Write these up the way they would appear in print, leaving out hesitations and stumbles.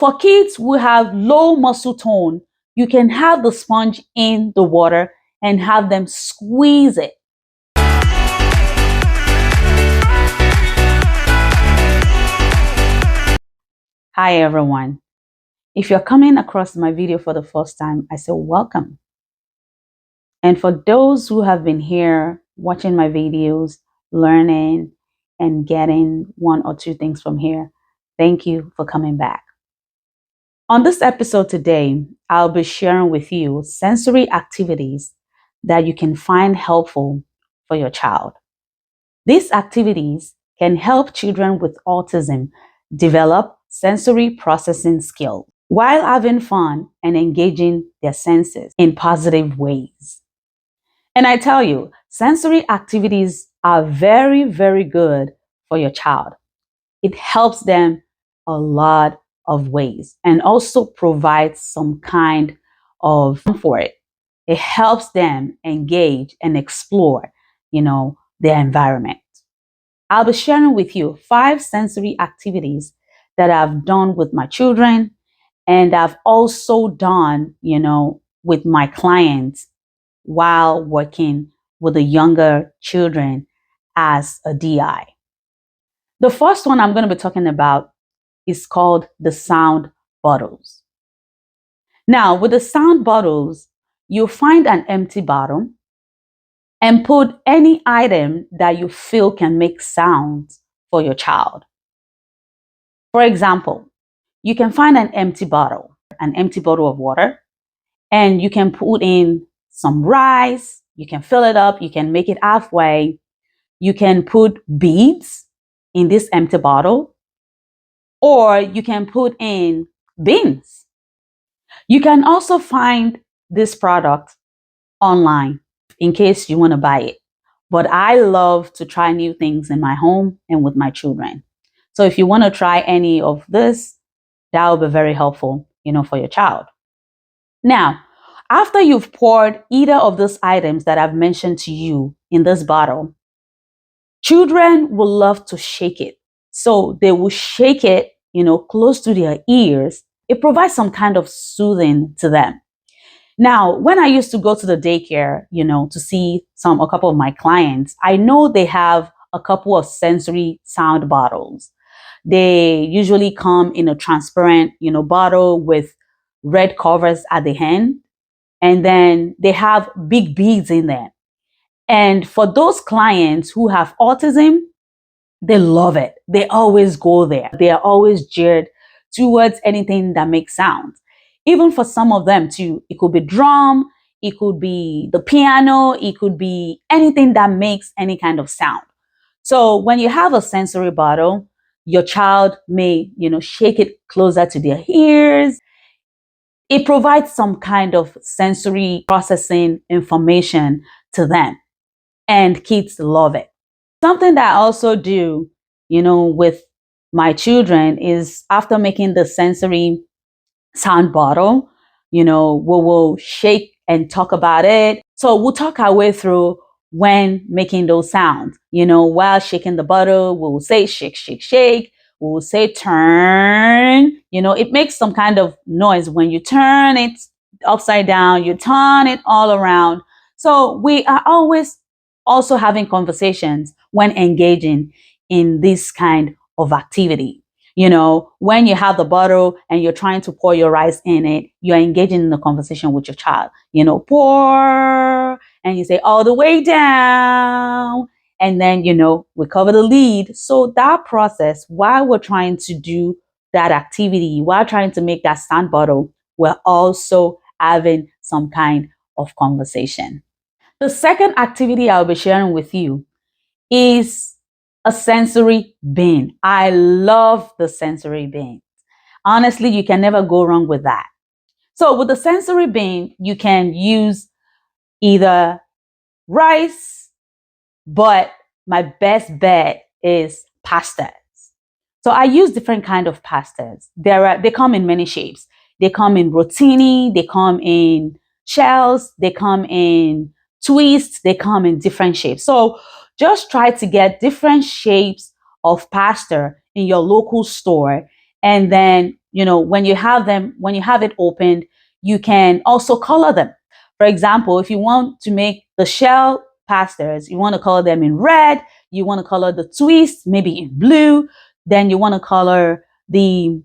For kids who have low muscle tone, you can have the sponge in the water and have them squeeze it. Hi everyone. If you're coming across my video for the first time, I say welcome. And for those who have been here watching my videos, learning and getting one or two things from here, thank you for coming back. On this episode today, I'll be sharing with you sensory activities that you can find helpful for your child. These activities can help children with autism develop sensory processing skills while having fun and engaging their senses in positive ways. And I tell you, sensory activities are very, very good for your child. It helps them a lot of ways and also provides some kind of comfort. It helps them engage and explore, their environment. I'll be sharing with you 5 sensory activities that I've done with my children and I've also done, with my clients while working with the younger children as a DI. The first one I'm going to be talking about is called the sound bottles. Now, with the sound bottles, you'll find an empty bottle and put any item that you feel can make sounds for your child. For example, you can find an empty bottle of water, and you can put in some rice, you can fill it up, you can make it halfway, you can put beads in this empty bottle, or you can put in beans. You can also find this product online in case you want to buy it. But I love to try new things in my home and with my children. So if you want to try any of this, that will be very helpful, for your child. Now, after you've poured either of those items that I've mentioned to you in this bottle, children will love to shake it. So they will shake it, close to their ears. It provides some kind of soothing to them. Now, when I used to go to the daycare, to see a couple of my clients, I know they have a couple of sensory sound bottles. They usually come in a transparent, bottle with red covers at the end. And then they have big beads in there. And for those clients who have autism, they love it. They always go there. They are always geared towards anything that makes sounds. Even for some of them too, it could be drum, it could be the piano, it could be anything that makes any kind of sound. So when you have a sensory bottle, your child may, shake it closer to their ears. It provides some kind of sensory processing information to them, and kids love it. Something that I also do, with my children is after making the sensory sound bottle, we will shake and talk about it. So we'll talk our way through when making those sounds. While shaking the bottle, we'll say shake, shake, shake. We'll say turn. It makes some kind of noise when you turn it upside down, you turn it all around. So we are always also having conversations when engaging in this kind of activity. When you have the bottle and you're trying to pour your rice in it, you're engaging in a conversation with your child. Pour, and you say all the way down. And then, we cover the lead. So that process, while we're trying to do that activity, while trying to make that sound bottle, we're also having some kind of conversation. The second activity I'll be sharing with you is a sensory bin. I love the sensory bin. Honestly, you can never go wrong with that. So with the sensory bin, you can use either rice, but my best bet is pastas. So I use different kind of pastas. They come in many shapes. They come in rotini, they come in shells, they come in twists, they come in different shapes. So just try to get different shapes of pasta in your local store and then when you have them, when you have it opened, you can also color them. For example, if you want to make the shell pastas, you want to color them in red, you want to color the twist maybe in blue, then you want to color the,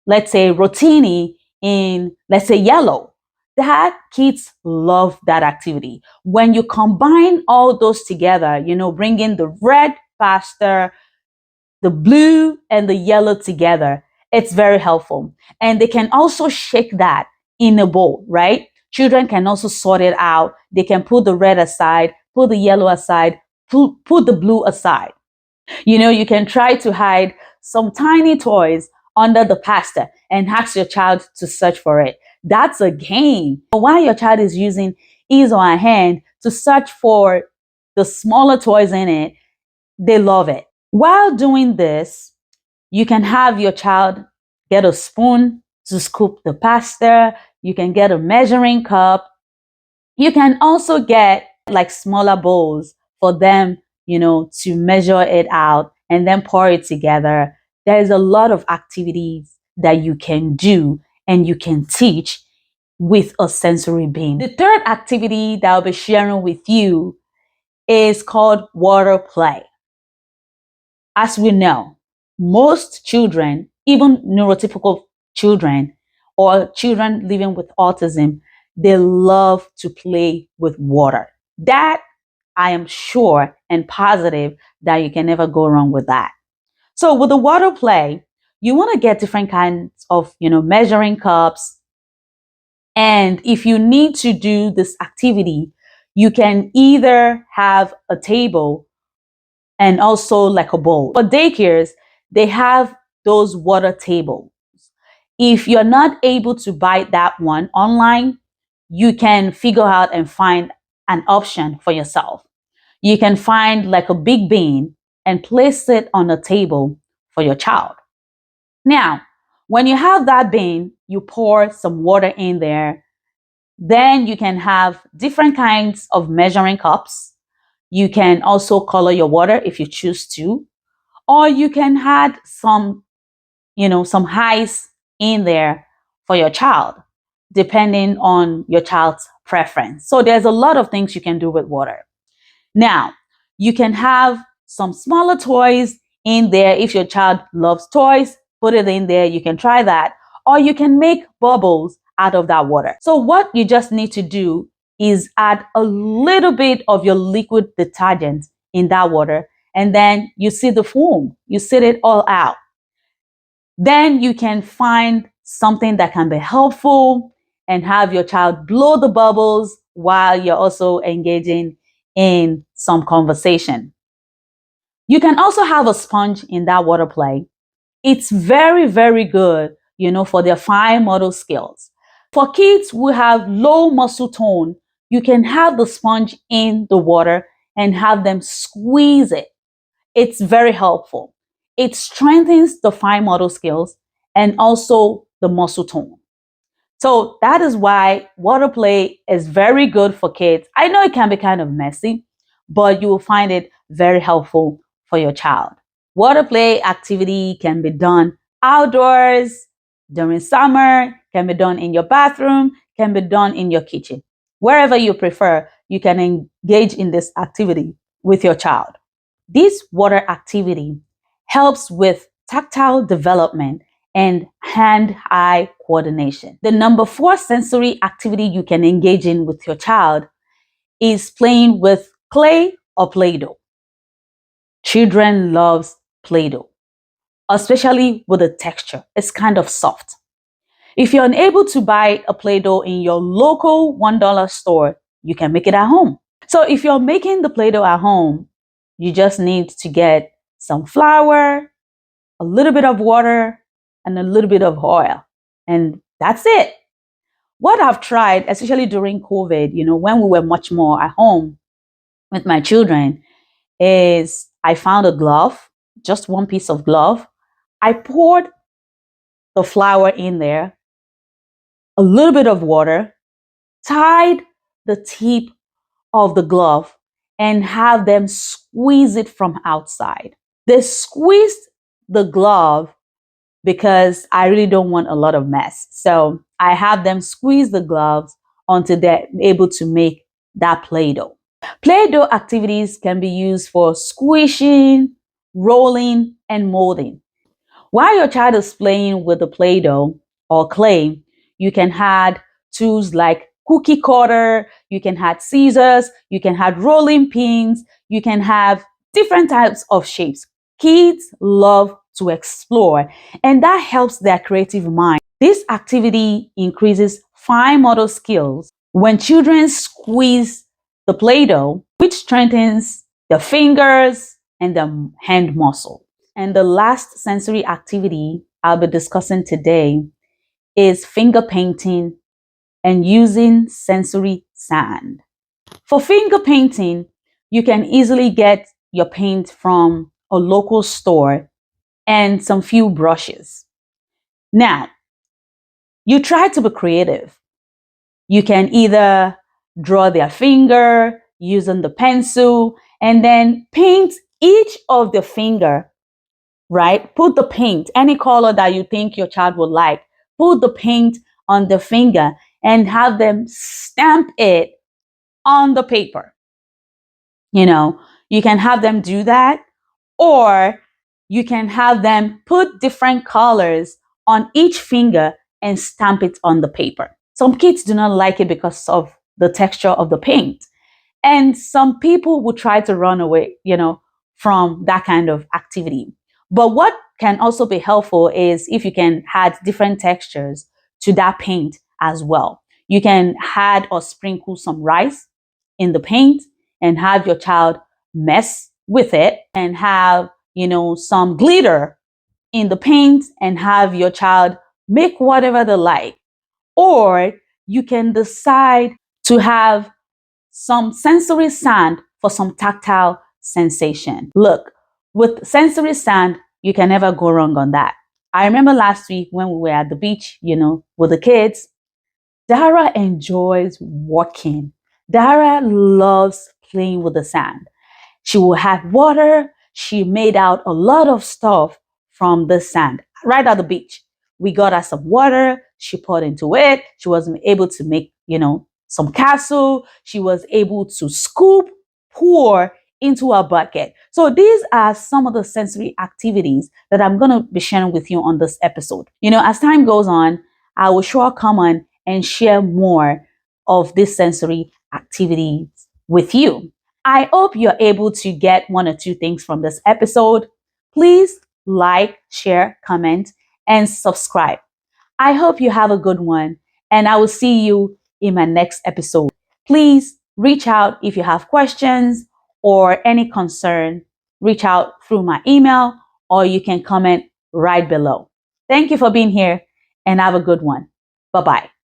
let's say, rotini in, let's say, yellow. That kids love that activity. When you combine all those together, bring in the red pasta, the blue and the yellow together, it's very helpful. And they can also shake that in a bowl, right? Children can also sort it out. They can put the red aside, put the yellow aside, put the blue aside. You can try to hide some tiny toys under the pasta and ask your child to search for it. That's a game. While your child is using his or her hand to search for the smaller toys in it, they love it. While doing this, you can have your child get a spoon to scoop the pasta. You can get a measuring cup. You can also get like smaller bowls for them, to measure it out and then pour it together. There's a lot of activities that you can do and you can teach with a sensory bean. The third activity that I'll be sharing with you is called water play. As we know, most children, even neurotypical children or children living with autism, they love to play with water. That I am sure and positive that you can never go wrong with that. So with the water play, you want to get different kinds of, measuring cups. And if you need to do this activity, you can either have a table and also like a bowl. For daycares, they have those water tables. If you're not able to buy that one online, you can figure out and find an option for yourself. You can find like a big bin and place it on a table for your child. Now, when you have that bin, you pour some water in there. Then you can have different kinds of measuring cups. You can also color your water if you choose to, or you can add some ice in there for your child, depending on your child's preference. So there's a lot of things you can do with water. Now, you can have some smaller toys in there. If your child loves toys, put it in there. You can try that. Or you can make bubbles out of that water. So what you just need to do is add a little bit of your liquid detergent in that water, and then you see the foam. You sit it all out. Then you can find something that can be helpful and have your child blow the bubbles while you're also engaging in some conversation. You can also have a sponge in that water play. It's very, very good, for their fine motor skills. For kids who have low muscle tone, you can have the sponge in the water and have them squeeze it. It's very helpful. It strengthens the fine motor skills and also the muscle tone. So that is why water play is very good for kids. I know it can be kind of messy, but you will find it very helpful for your child. Water play activity can be done outdoors during summer, can be done in your bathroom, can be done in your kitchen. Wherever you prefer, you can engage in this activity with your child. This water activity helps with tactile development and hand-eye coordination. The number 4 sensory activity you can engage in with your child is playing with clay or Play-Doh. Children love Play-Doh, especially with the texture. It's kind of soft. If you're unable to buy a Play-Doh in your local $1 store, you can make it at home. So if you're making the Play-Doh at home, you just need to get some flour, a little bit of water, and a little bit of oil. And that's it. What I've tried, especially during COVID, when we were much more at home with my children, is I found a glove, just one piece of glove. I poured the flour in there, a little bit of water, tied the tip of the glove, and have them squeeze it from outside. They squeezed the glove because I really don't want a lot of mess. So I have them squeeze the gloves until they're able to make that Play-Doh. Play-Doh activities can be used for squishing, rolling, and molding. While your child is playing with the Play-Doh or clay, you can add tools like cookie cutter, you can add scissors, you can add rolling pins, you can have different types of shapes. Kids love to explore, and that helps their creative mind. This activity increases fine motor skills when children squeeze the Play-Doh, which strengthens the fingers and the hand muscle. And the last sensory activity I'll be discussing today is finger painting and using sensory sand. For finger painting, you can easily get your paint from a local store and some few brushes. Now, you try to be creative. You can either draw their finger using the pencil and then paint each of the finger, right? Put the paint, any color that you think your child would like, put the paint on the finger and have them stamp it on the paper. You know, you can have them do that, or you can have them put different colors on each finger and stamp it on the paper. Some kids do not like it because of the texture of the paint. And some people will try to run away, from that kind of activity. But what can also be helpful is if you can add different textures to that paint as well. You can add or sprinkle some rice in the paint and have your child mess with it and have, some glitter in the paint and have your child make whatever they like. Or you can decide to have some sensory sand for some tactile sensation. Look, with sensory sand, you can never go wrong on that. I remember last week when we were at the beach, with the kids, Dara enjoys walking. Dara loves playing with the sand. She will have water. She made out a lot of stuff from the sand right at the beach. We got her some water. She poured into it. She was able to make, some castle. She was able to scoop, pour into a bucket. So these are some of the sensory activities that I'm going to be sharing with you on this episode. As time goes on, I will sure come on and share more of these sensory activities with you. I hope you're able to get one or two things from this episode. Please like, share, comment, and subscribe. I hope you have a good one, and I will see you in my next episode. Please reach out if you have questions or any concern. Reach out through my email, or you can comment right below. Thank you for being here, and have a good one. Bye-bye.